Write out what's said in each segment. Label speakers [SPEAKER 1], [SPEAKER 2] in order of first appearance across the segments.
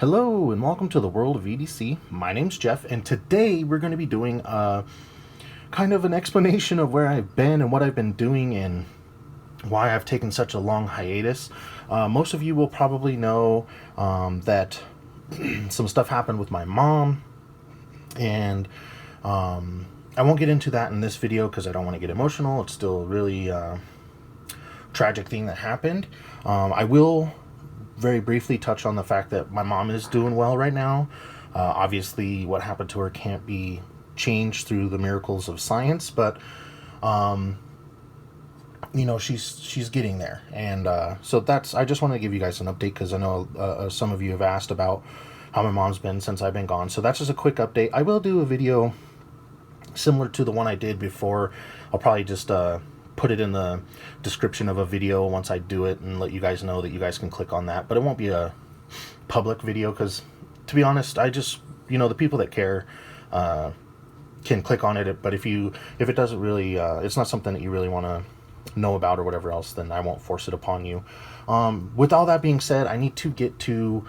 [SPEAKER 1] Hello and welcome to the world of EDC. My name's Jeff, and today we're going to be doing kind of an explanation of where I've been and what I've been doing and why I've taken such a long hiatus. Most of you will probably know that some stuff happened with my mom, and I won't get into that in this video because I don't want to get emotional. It's still a really tragic thing that happened. I will very briefly touch on the fact that my mom is doing well right now. Obviously, what happened to her can't be changed through the miracles of science, but she's getting there, and so that's. I just want to give you guys an update because I know some of you have asked about how my mom's been since I've been gone. So that's just a quick update. I will do a video similar to the one I did before. I'll probably just put it in the description of a video once I do it and let you guys know that you guys can click on that, but it won't be a public video because, to be honest, I just, the people that care can click on it, but if it doesn't really it's not something that you really want to know about or whatever else, then I won't force it upon you. With all that being said, I need to get to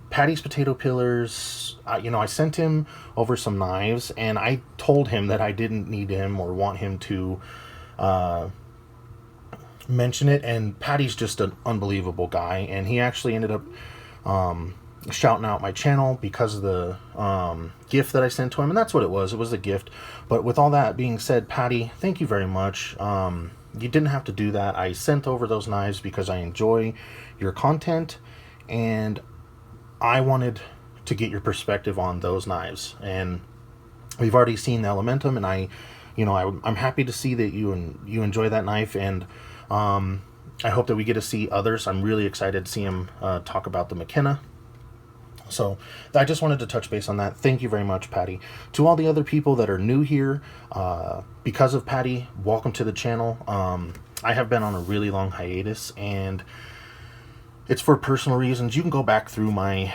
[SPEAKER 1] Patty's potato peelers. I sent him over some knives, and I told him that I didn't need him or want him to mention it. And Patty's just an unbelievable guy, and he actually ended up shouting out my channel because of the gift that I sent to him, and that's what it was. It was a gift. But with all that being said, Patty, thank you very much. You didn't have to do that. I sent over those knives because I enjoy your content, and I wanted to get your perspective on those knives. And we've already seen the Elementum, and I'm happy to see that you enjoy that knife, and I hope that we get to see others. I'm really excited to see him talk about the McKenna. So I just wanted to touch base on that. Thank you very much, Patty. To all the other people that are new here, because of Patty, welcome to the channel. I have been on a really long hiatus, and it's for personal reasons. You can go back through my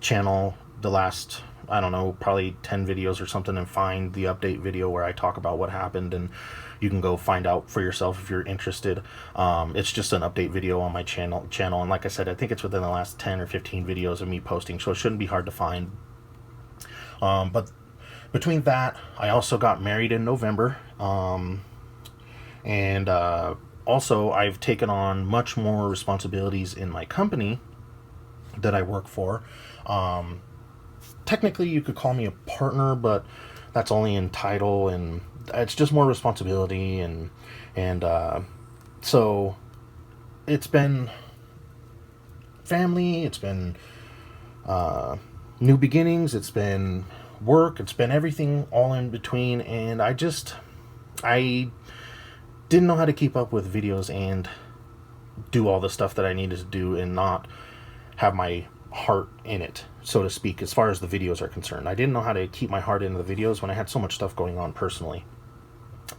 [SPEAKER 1] channel, the last, I don't know, probably 10 videos or something, and find the update video where I talk about what happened, and you can go find out for yourself if you're interested. It's just an update video on my channel, and like I said, I think it's within the last 10 or 15 videos of me posting, so it shouldn't be hard to find. But between that, I also got married in November, and also I've taken on much more responsibilities in my company that I work for. Technically, you could call me a partner, but that's only in title, and it's just more responsibility, and so it's been family, it's been new beginnings, it's been work, it's been everything all in between, and I didn't know how to keep up with videos and do all the stuff that I needed to do and not have my heart in it, so to speak, as far as the videos are concerned. I didn't know how to keep my heart into the videos when I had so much stuff going on personally.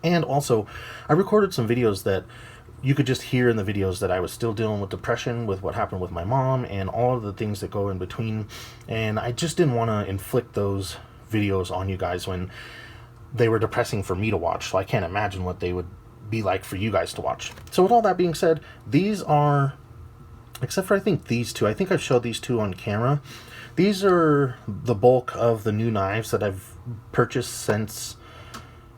[SPEAKER 1] And also, I recorded some videos that you could just hear in the videos that I was still dealing with depression, with what happened with my mom, and all of the things that go in between. And I just didn't want to inflict those videos on you guys when they were depressing for me to watch. So I can't imagine what they would be like for you guys to watch. So with all that being said, these are, except for I think these two, I think I've showed these two on camera. These are the bulk of the new knives that I've purchased since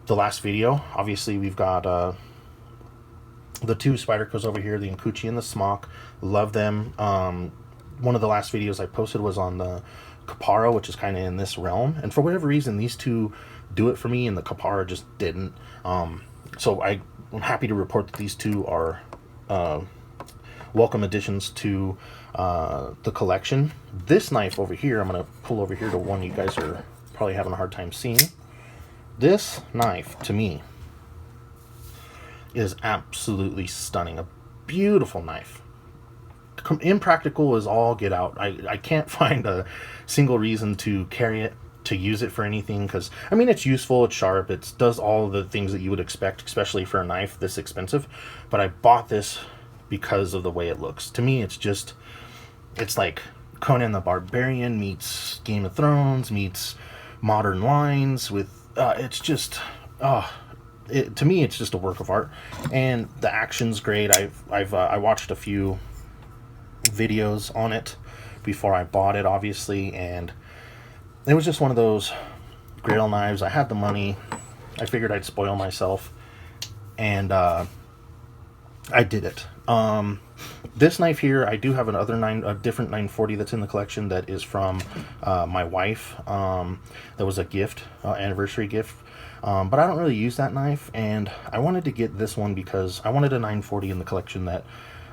[SPEAKER 1] the last video. Obviously, we've got the two Spydercos over here, the Nkuchi and the Smock. Love them. One of the last videos I posted was on the Kapara, which is kind of in this realm. And for whatever reason, these two do it for me, and the Kapara just didn't. So I'm happy to report that these two are welcome additions to the collection. This knife over here, I'm going to pull over here to one you guys are probably having a hard time seeing. This knife, to me, is absolutely stunning. A beautiful knife. Impractical as all get out. I can't find a single reason to carry it, to use it for anything, because, I mean, it's useful, it's sharp, it does all the things that you would expect, especially for a knife this expensive, but I bought this because of the way it looks. To me, it's like Conan the Barbarian meets Game of Thrones meets modern lines with, it's just, to me, it's just a work of art, and the action's great. I watched a few videos on it before I bought it, obviously, and it was just one of those grail knives. I had the money. I figured I'd spoil myself, and I did it. This knife here, I do have a different 940 that's in the collection that is from my wife. That was a gift, anniversary gift. But I don't really use that knife, and I wanted to get this one because I wanted a 940 in the collection that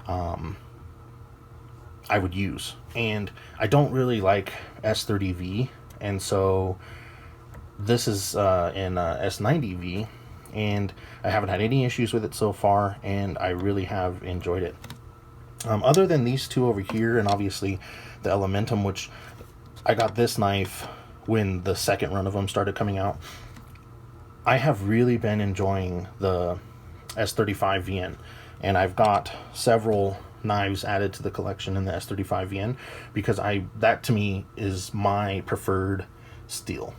[SPEAKER 1] I would use. And I don't really like S30V, and so this is in S90V, and I haven't had any issues with it so far, and I really have enjoyed it. Other than these two over here, and obviously the Elementum, which I got this knife when the second run of them started coming out, I have really been enjoying the S35VN, and I've got several knives added to the collection in the S35VN because that to me is my preferred steel.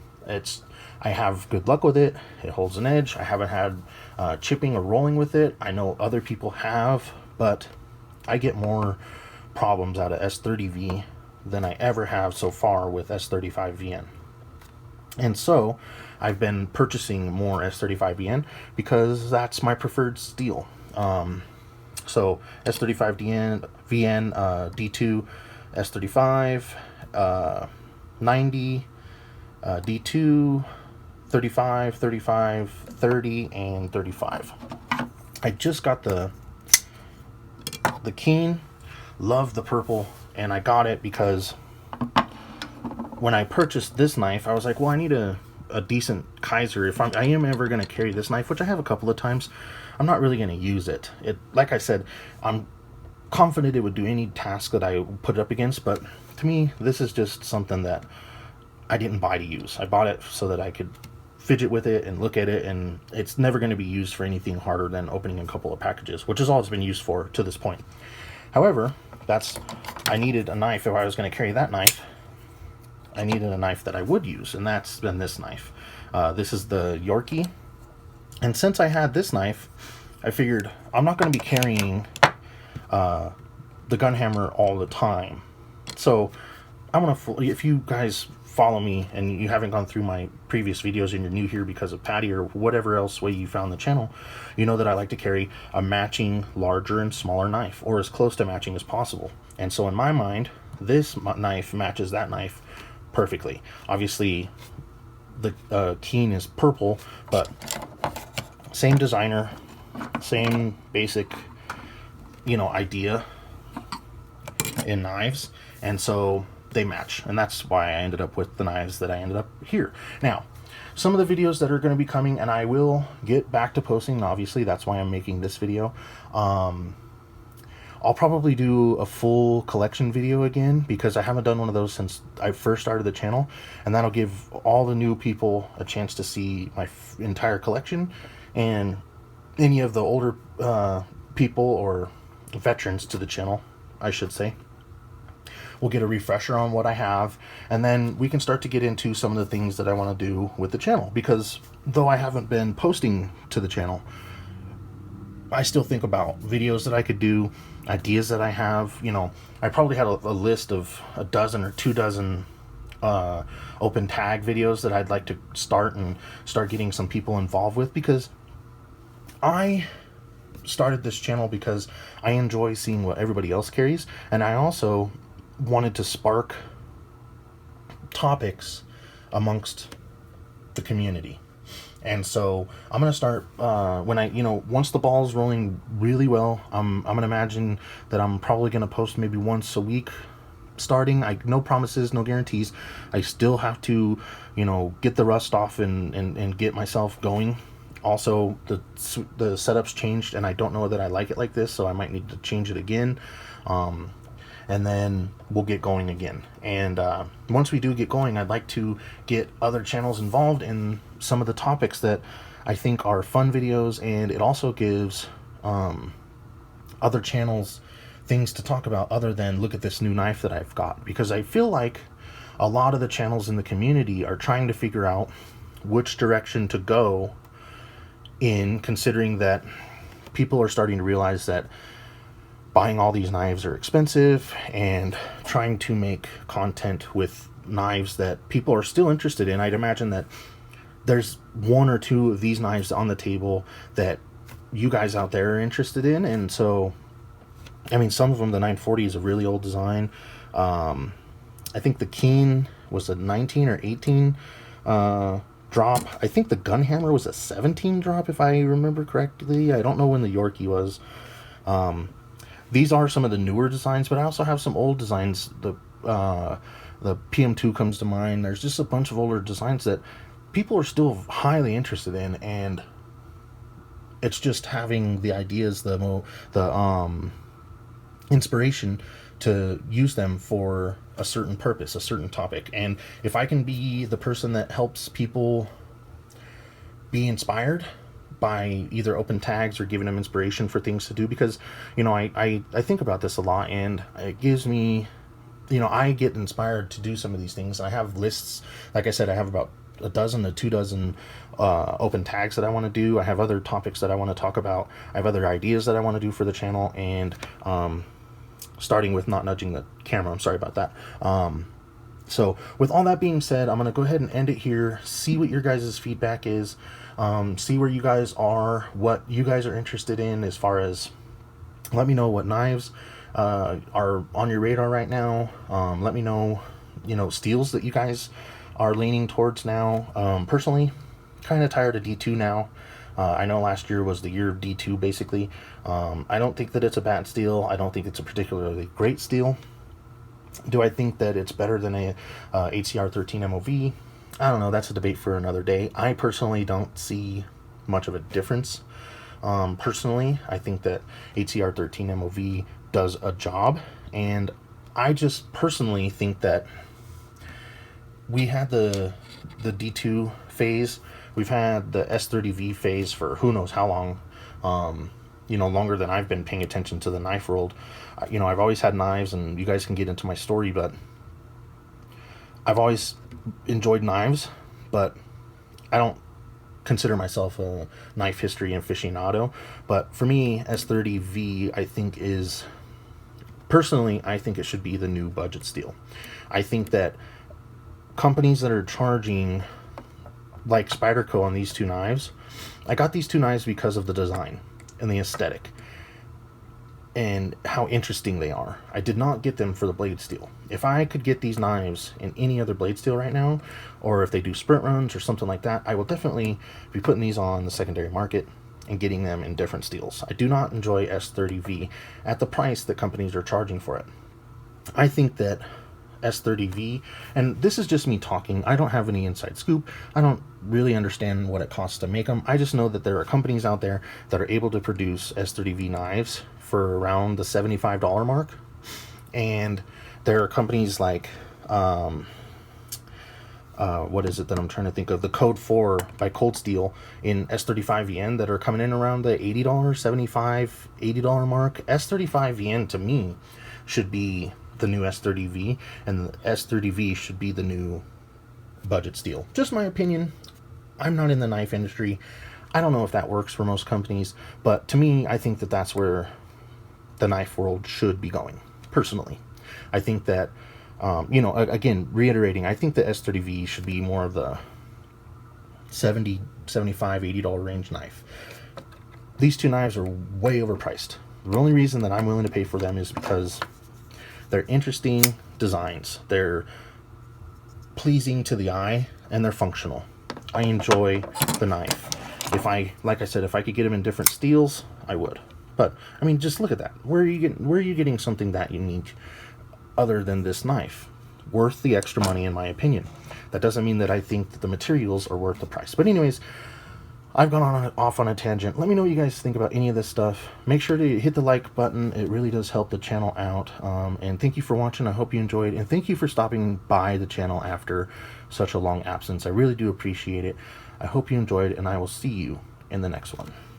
[SPEAKER 1] I have good luck with it. It holds an edge. I haven't had chipping or rolling with it. I know other people have, but I get more problems out of S30V than I ever have so far with S35VN. And so I've been purchasing more S35VN because that's my preferred steel. So S35VN, D2, S35, 90, D2, 35, 35, 30, and 35. I just got the Keen. Love the purple, and I got it because when I purchased this knife, I was like, well, I need a decent Kaiser. If I am ever going to carry this knife, which I have a couple of times, I'm not really going to use it. Like I said, I'm confident it would do any task that I put it up against, but to me, this is just something that I didn't buy to use. I bought it so that I could fidget with it and look at it, and it's never going to be used for anything harder than opening a couple of packages, which is all it's been used for to this point. However, I needed a knife. If I was going to carry that knife, I needed a knife that I would use, and that's been this knife. This is the Yorkie, and since I had this knife, I figured I'm not going to be carrying the gun hammer all the time. So if you guys follow me and you haven't gone through my previous videos and you're new here because of Patty or whatever else way you found the channel, you know that I like to carry a matching larger and smaller knife, or as close to matching as possible. And so in my mind, this knife matches that knife perfectly. Obviously the Keen is purple, but same designer, same basic idea in knives, and so they match, and that's why I ended up with the knives that I ended up here. Now, some of the videos that are going to be coming, and I will get back to posting, and obviously that's why I'm making this video. I'll probably do a full collection video again because I haven't done one of those since I first started the channel, and that'll give all the new people a chance to see my entire collection, and any of the older people or veterans to the channel, I should say, we'll get a refresher on what I have, and then we can start to get into some of the things that I want to do with the channel, because though I haven't been posting to the channel, I still think about videos that I could do, ideas that I have. I probably had a list of a dozen or 2 dozen open tag videos that I'd like to start getting some people involved with, because I started this channel because I enjoy seeing what everybody else carries, and I also wanted to spark topics amongst the community. And so I'm going to start once the ball's rolling really well, I'm going to imagine that I'm probably going to post maybe once a week starting. No promises, no guarantees. I still have to get the rust off and get myself going. Also, the setup's changed, and I don't know that I like it like this, so I might need to change it again. And then we'll get going again. And once we do get going, I'd like to get other channels involved in some of the topics that I think are fun videos, and it also gives other channels things to talk about other than look at this new knife that I've got. Because I feel like a lot of the channels in the community are trying to figure out which direction to go in, considering that people are starting to realize that buying all these knives are expensive, and trying to make content with knives that people are still interested in. I'd imagine that there's one or two of these knives on the table that you guys out there are interested in. And so, I mean, some of them, the 940 is a really old design. I think the Keen was a 19 or 18 drop. I think the Gunhammer was a 17 drop, if I remember correctly. I don't know when the Yorkie was. These are some of the newer designs, but I also have some old designs. The PM2 comes to mind. There's just a bunch of older designs that people are still highly interested in, and it's just having the ideas, the inspiration to use them for a certain purpose, a certain topic. And if I can be the person that helps people be inspired by either open tags or giving them inspiration for things to do, because, you know, I think about this a lot, and it gives me, you know, I get inspired to do some of these things. I have lists, like I said, I have about a dozen to 2 dozen open tags that I want to do. I have other topics that I want to talk about. I have other ideas that I want to do for the channel, and starting with not nudging the camera, I'm sorry about that. So with all that being said, I'm going to go ahead and end it here, see what your guys' feedback is, see where you guys are, what you guys are interested in, as far as, let me know what knives are on your radar right now. Let me know, you know, steels that you guys are leaning towards now. Personally, kind of tired of D2 now. I know last year was the year of D2, basically. I don't think that it's a bad steel. I don't think it's a particularly great steel. Do I think that it's better than a HCR 13 MOV? I don't know. That's a debate for another day. I personally don't see much of a difference. Personally, I think that HCR 13 MOV does a job, and I just personally think that we had the D2 phase. We've had the S30V phase for who knows how long, you know, longer than I've been paying attention to the knife world. You know, I've always had knives, and you guys can get into my story, but I've always enjoyed knives, but I don't consider myself a knife history aficionado. But for me, S30V, I think is, personally, I think it should be the new budget steel. I think that companies that are charging like Spyderco on these two knives, I got these two knives because of the design and the aesthetic and how interesting they are. I did not get them for the blade steel. If I could get these knives in any other blade steel right now, or if they do sprint runs or something like that, I will definitely be putting these on the secondary market and getting them in different steels. I do not enjoy S30V at the price that companies are charging for it. I think that S30V, and this is just me talking, I don't have any inside scoop, I don't really understand what it costs to make them. I just know that there are companies out there that are able to produce S30V knives for around the $75 mark, and there are companies like what is it that I'm trying to think of, the Code 4 by Cold Steel in S35VN that are coming in around the $80, $75, $80 mark. S35VN to me should be the new S30V, and the S30V should be the new budget steel. Just my opinion. I'm not in the knife industry. I don't know if that works for most companies, but to me, I think that that's where the knife world should be going, personally. I think that, you know, again, reiterating, I think the S30V should be more of the $70, $75, $80 range knife. These two knives are way overpriced. The only reason that I'm willing to pay for them is because they're interesting designs, they're pleasing to the eye, and they're functional. I enjoy the knife. If I, like I said, if I could get them in different steels, I would. But I mean, just look at that. Where are you getting something that unique other than this knife? Worth the extra money, in my opinion. That doesn't mean that I think that the materials are worth the price. But anyways, I've gone off on a tangent. Let me know what you guys think about any of this stuff. Make sure to hit the like button. It really does help the channel out. And thank you for watching. I hope you enjoyed. And thank you for stopping by the channel after such a long absence. I really do appreciate it. I hope you enjoyed, and I will see you in the next one.